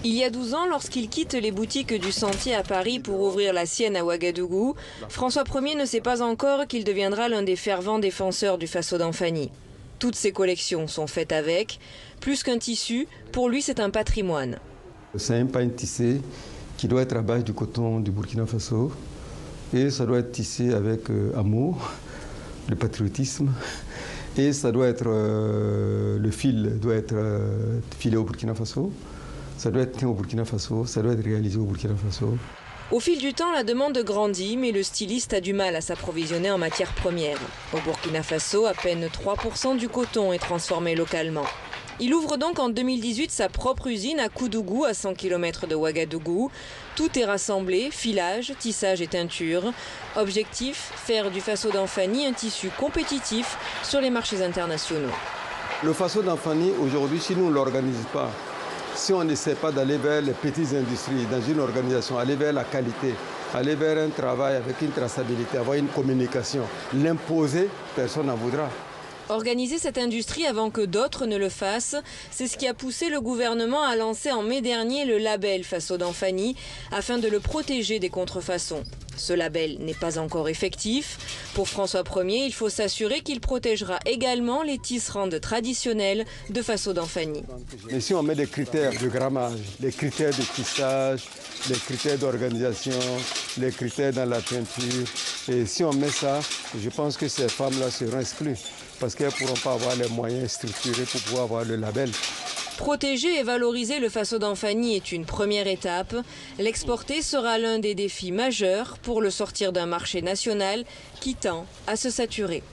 Il y a 12 ans, lorsqu'il quitte les boutiques du Sentier à Paris pour ouvrir la sienne à Ouagadougou, François Ier ne sait pas encore qu'il deviendra l'un des fervents défenseurs du Faso d'Anfani. Toutes ses collections sont faites avec. Plus qu'un tissu, pour lui c'est un patrimoine. C'est un pain tissé qui doit être à base du coton du Burkina Faso. Et ça doit être tissé avec amour, le patriotisme. Et ça doit être, le fil doit être filé au Burkina Faso. Ça doit être teint au Burkina Faso, ça doit être réalisé au Burkina Faso. Au fil du temps, la demande grandit, mais le styliste a du mal à s'approvisionner en matières premières. Au Burkina Faso, à peine 3% du coton est transformé localement. Il ouvre donc en 2018 sa propre usine à Koudougou, à 100 km de Ouagadougou. Tout est rassemblé, filage, tissage et teinture. Objectif, faire du Faso d'Anfani un tissu compétitif sur les marchés internationaux. Le Faso d'Anfani, aujourd'hui, si nous ne l'organisons pas, si on n'essaie pas d'aller vers les petites industries, dans une organisation, aller vers la qualité, aller vers un travail avec une traçabilité, avoir une communication, l'imposer, personne n'en voudra. Organiser cette industrie avant que d'autres ne le fassent, c'est ce qui a poussé le gouvernement à lancer en mai dernier le label Faso d'Anfani afin de le protéger des contrefaçons. Ce label n'est pas encore effectif. Pour François Ier, il faut s'assurer qu'il protégera également les tisserandes traditionnelles de Faso d'Anfani. Mais si on met des critères de grammage, les critères de tissage, les critères d'organisation, les critères dans la peinture, et si on met ça, je pense que ces femmes-là seront exclues parce qu'elles ne pourront pas avoir les moyens structurés pour pouvoir avoir le label. Protéger et valoriser le Faso d'Anfani est une première étape. L'exporter sera l'un des défis majeurs pour le sortir d'un marché national qui tend à se saturer.